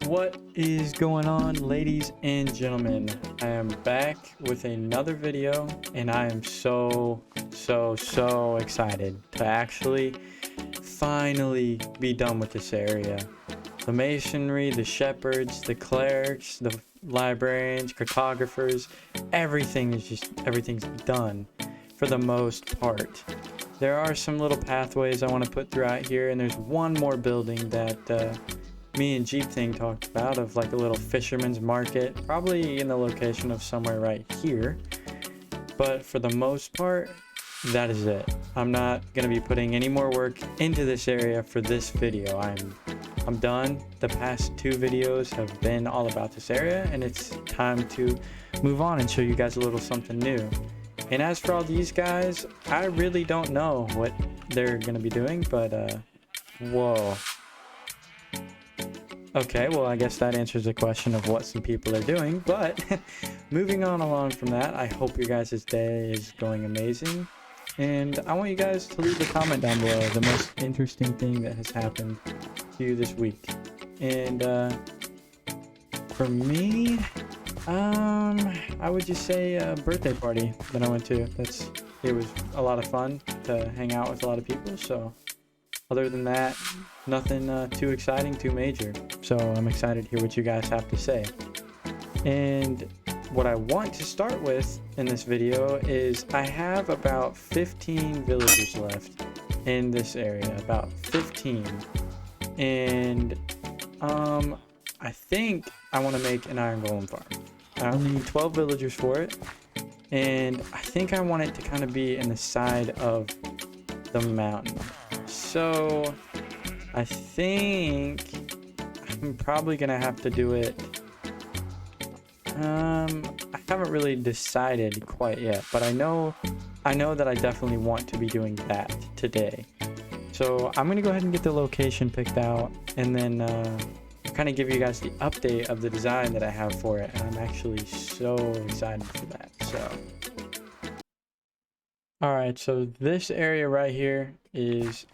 What is going on, ladies and gentlemen? I am back with another video, and I am so excited to actually finally be done with this area. The masonry, the shepherds, the clerics, the librarians, cartographers, everything's done for the most part. There are some little pathways I want to put throughout here, and there's one more building that me and iiJeet talked about, of like a little fisherman's market, probably in the location of somewhere right here. But for the most part, that is it. I'm not going to be putting any more work into this area for this video. I'm done. The past two videos have been all about this area, and it's time to move on and show you guys a little something new. And as for all these guys, I really don't know what they're going to be doing, but whoa. Okay, well, I guess that answers the question of what some people are doing, but moving on along from that, I hope your guys' day is going amazing, and I want you guys to leave a comment down below the most interesting thing that has happened to you this week. And for me, I would just say a birthday party that I went to. It was a lot of fun to hang out with a lot of people, so other than that, nothing too exciting, too major. So I'm excited to hear what you guys have to say. And what I want to start with in this video is I have about 15 villagers left in this area, about 15. And I think I want to make an iron golem farm. I only need 12 villagers for it. And I think I want it to kind of be in the side of the mountain. So I think I'm probably gonna have to do it. I haven't really decided quite yet, but I know that I definitely want to be doing that today. So I'm gonna go ahead and get the location picked out, and then kind of give you guys the update of the design that I have for it. And I'm actually so excited for that. So all right, so this area right here is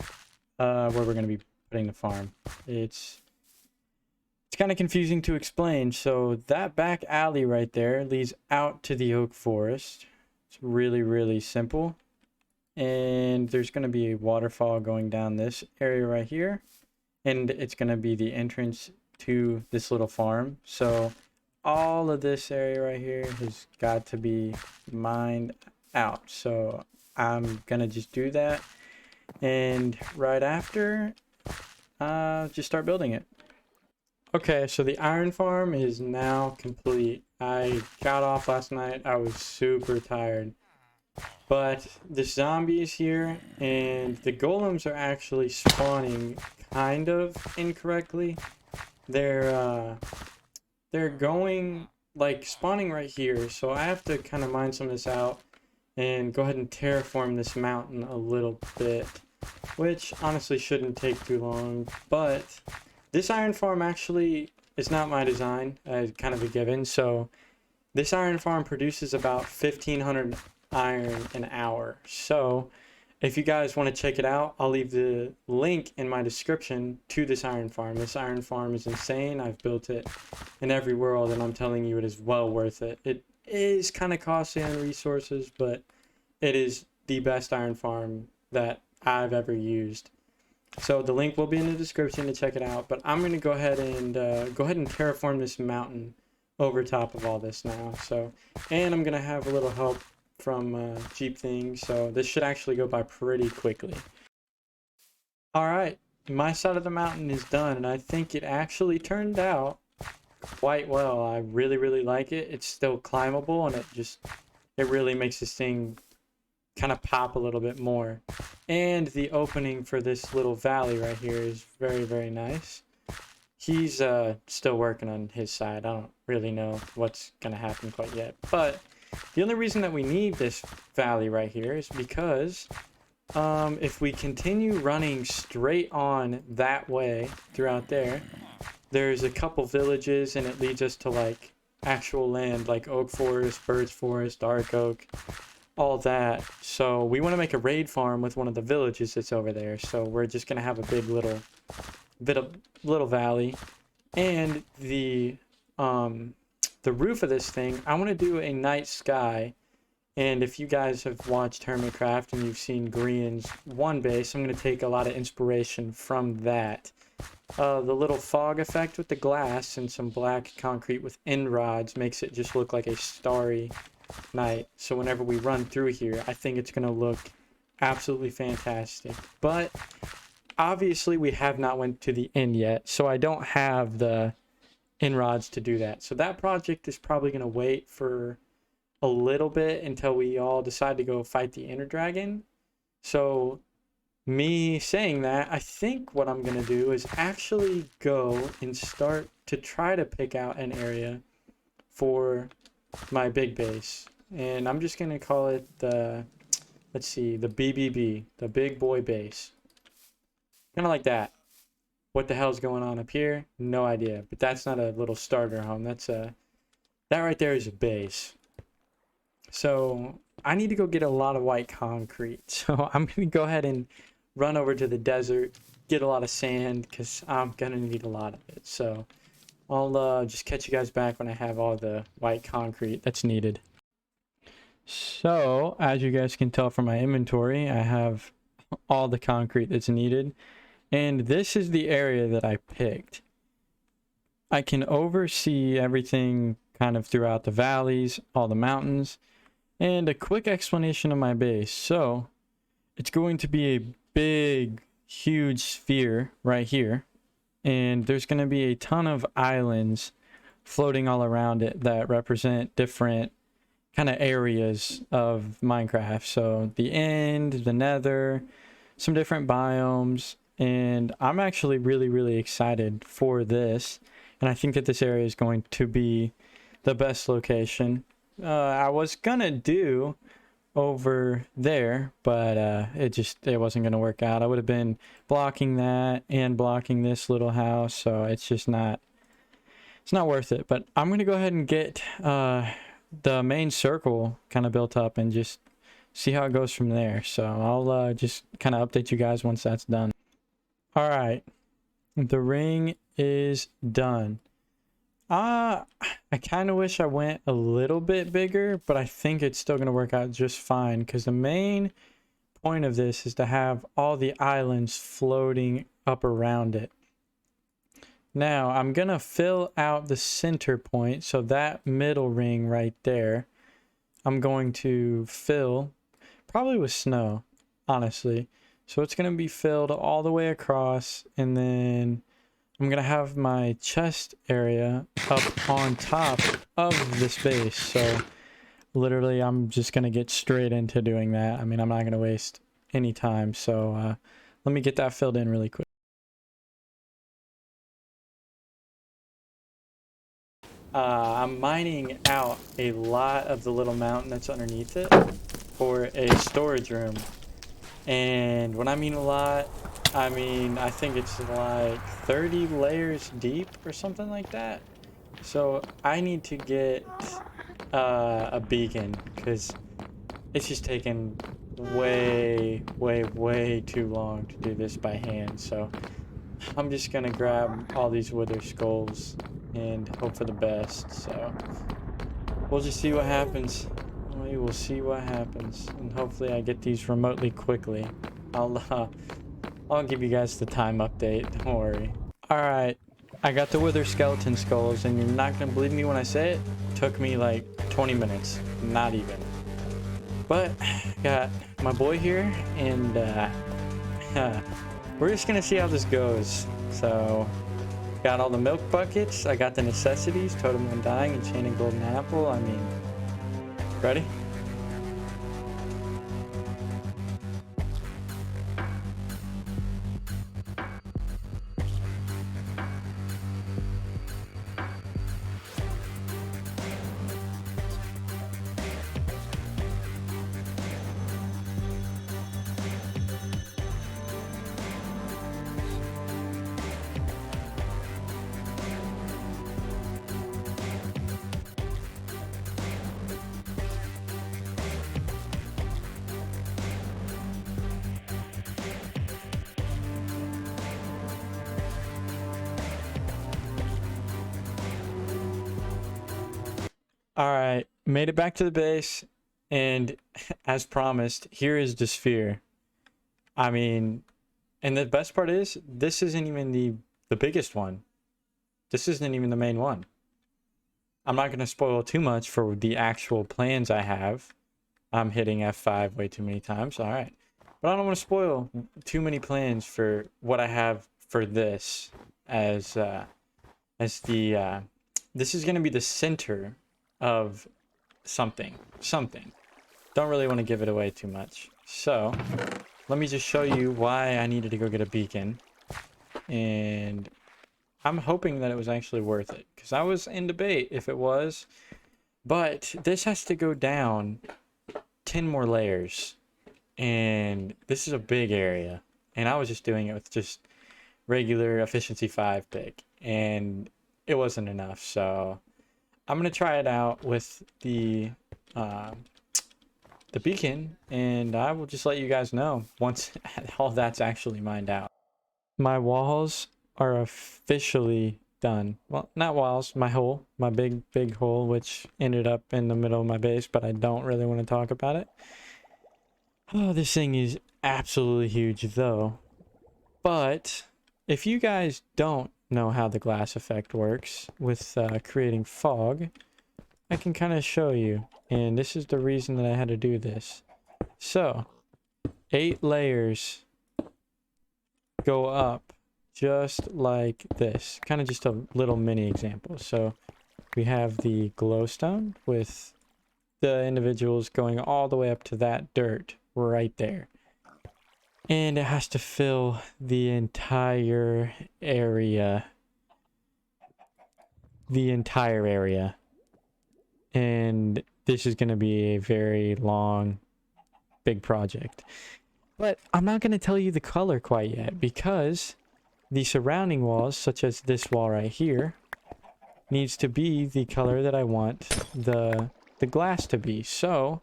where we're going to be putting the farm. It's kind of confusing to explain. So that back alley right there leads out to the oak forest. It's really simple. And there's going to be a waterfall going down this area right here, and it's going to be the entrance to this little farm. So all of this area right here has got to be mined out. So I'm gonna just do that, and right after just start building it. Okay, so the iron farm is now complete. I got off last night. I was super tired, but the zombies here and the golems are actually spawning kind of incorrectly. They're going like spawning right here, so I have to kind of mine some of this out and go ahead and terraform this mountain a little bit, which honestly shouldn't take too long. But this iron farm actually is not my design, kind of a given. So this iron farm produces about 1,500 iron an hour. So if you guys want to check it out, I'll leave the link in my description to this iron farm. This iron farm is insane. I've built it in every world, and I'm telling you, it is well worth it. It is kind of costly on resources, but it is the best iron farm that I've ever used. So the link will be in the description to check it out, but I'm going to go ahead and terraform this mountain over top of all this now. So, and I'm going to have a little help from iiJeet, so this should actually go by pretty quickly. All right, my side of the mountain is done, and I think it actually turned out quite well. I really like it. It's still climbable, and it really makes this thing kind of pop a little bit more. And the opening for this little valley right here is very nice. He's still working on his side. I don't really know what's gonna happen quite yet, but the only reason that we need this valley right here is because if we continue running straight on that way throughout there, there's a couple villages, and it leads us to like actual land like oak forest, birch forest, dark oak, all that. So we want to make a raid farm with one of the villages that's over there. So we're just going to have a big little valley And the roof of this thing, I want to do a night sky. And if you guys have watched Hermitcraft and you've seen Grian's one base, I'm going to take a lot of inspiration from that. The little fog effect with the glass and some black concrete with end rods makes it just look like a starry night. So whenever we run through here, I think it's going to look absolutely fantastic. But obviously we have not went to the end yet, so I don't have the end rods to do that. So that project is probably going to wait for a little bit until we all decide to go fight the Ender Dragon. So me saying that, I think what I'm going to do is actually go and start to try to pick out an area for my big base. And I'm just going to call it the, let's see, the BBB, the big boy base. Kind of like that. What the hell's going on up here? No idea. But that's not a little starter home. That's a, that right there is a base. So I need to go get a lot of white concrete. So I'm going to go ahead and run over to the desert, get a lot of sand, because I'm going to need a lot of it. So I'll just catch you guys back when I have all the white concrete that's needed. So as you guys can tell from my inventory, I have all the concrete that's needed. And this is the area that I picked. I can oversee everything kind of throughout the valleys, all the mountains. And a quick explanation of my base. So it's going to be a big, huge sphere right here. And there's going to be a ton of islands floating all around it that represent different kind of areas of Minecraft. So the end, the nether, some different biomes. And I'm actually really, really excited for this. And I think that this area is going to be the best location. I was gonna do over there, but it wasn't gonna work out. I would have been blocking that and blocking this little house, so it's just not, it's not worth it. But I'm gonna go ahead and get the main circle kind of built up and just see how it goes from there. So I'll just kind of update you guys once that's done. All right, the ring is done. I kind of wish I went a little bit bigger, but I think it's still going to work out just fine, because the main point of this is to have all the islands floating up around it. Now I'm going to fill out the center point, so that middle ring right there, I'm going to fill probably with snow, honestly. So it's going to be filled all the way across, and then I'm going to have my chest area up on top of this base. So literally I'm just going to get straight into doing that. I mean, I'm not going to waste any time. So let me get that filled in really quick. I'm mining out a lot of the little mountain that's underneath it for a storage room. And when I mean a lot, I mean, I think it's like 30 layers deep or something like that. So I need to get a beacon, because it's just taken way too long to do this by hand. So I'm just gonna grab all these wither skulls and hope for the best. So we'll just see what happens. We will see what happens, and hopefully I get these remotely quickly. I'll give you guys the time update, don't worry. Alright, I got the wither skeleton skulls, and you're not gonna believe me when I say it. Took me like 20 minutes, not even. But got my boy here, and we're just gonna see how this goes. So got all the milk buckets, I got the necessities, totem undying, enchanted golden apple. I mean, ready? All right, made it back to the base, and as promised, here is the sphere. I mean, and the best part is, this isn't even the biggest one. This isn't even the main one. I'm not going to spoil too much for the actual plans I have. I'm hitting F5 way too many times. All right. But I don't want to spoil too many plans for what I have for this as the this is going to be the center of something. Don't really want to give it away too much. So, let me just show you why I needed to go get a beacon. And I'm hoping that it was actually worth it, because I was in debate if it was. But this has to go down 10 more layers, and this is a big area, and I was just doing it with just regular efficiency 5 pick, and it wasn't enough. So I'm gonna try it out with the beacon, and I will just let you guys know once all that's actually mined out. My walls are officially done. Well, not walls, my hole, my big hole, which ended up in the middle of my base, but I don't really want to talk about it. Oh, this thing is absolutely huge though. But if you guys don't know how the glass effect works with creating fog, I can kind of show you. And this is the reason that I had to do this. So, 8 layers go up just like this. Kind of just a little mini example. So, we have the glowstone with the individuals going all the way up to that dirt right there. And it has to fill the entire area. And this is going to be a very long, big project. But I'm not going to tell you the color quite yet, because the surrounding walls, such as this wall right here, needs to be the color that I want the glass to be. So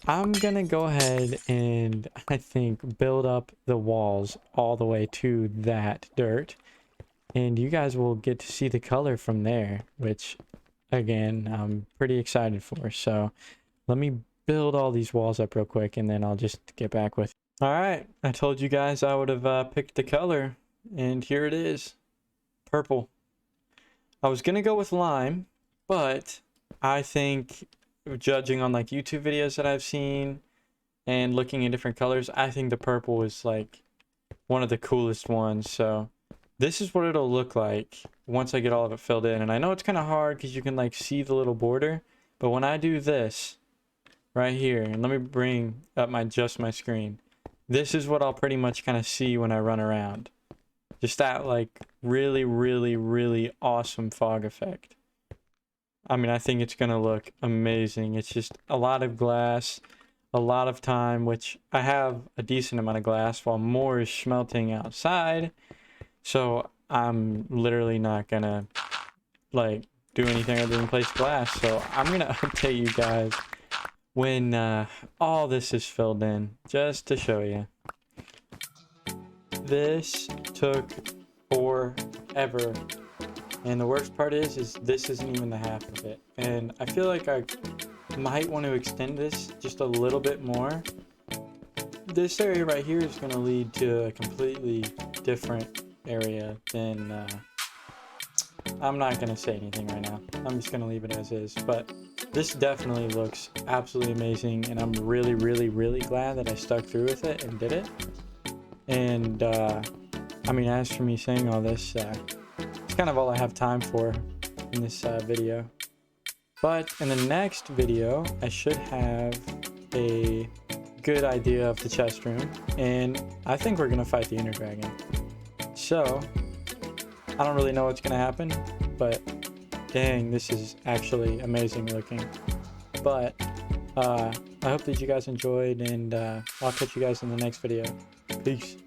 I'm going to go ahead and, I think, build up the walls all the way to that dirt. And you guys will get to see the color from there, which, again, I'm pretty excited for. So let me build all these walls up real quick, and then I'll just get back with you. All right, I told you guys I would have picked the color, and here it is. Purple. I was going to go with lime, but I think, judging on like YouTube videos that I've seen and looking at different colors, I think the purple is like one of the coolest ones. So this is what it'll look like once I get all of it filled in. And I know it's kind of hard because you can like see the little border, but when I do this right here, and let me bring up my screen, this is what I'll pretty much kind of see when I run around. Just that like really, really, really awesome fog effect. I mean, I think it's going to look amazing. It's just a lot of glass, a lot of time, which I have a decent amount of glass while more is smelting outside. So I'm literally not going to like do anything other than place glass. So I'm going to update you guys when all this is filled in, just to show you. This took forever. And the worst part is this isn't even the half of it. And I feel like I might want to extend this just a little bit more. This area right here is going to lead to a completely different area than... I'm not going to say anything right now. I'm just going to leave it as is. But this definitely looks absolutely amazing. And I'm really, really, really glad that I stuck through with it and did it. And, I mean, as for me saying all this... it's kind of all I have time for in this video. But in the next video, I should have a good idea of the chest room, and I think we're gonna fight the Inner Dragon. So I don't really know what's gonna happen, but dang, this is actually amazing looking. But I hope that you guys enjoyed, and I'll catch you guys in the next video. Peace.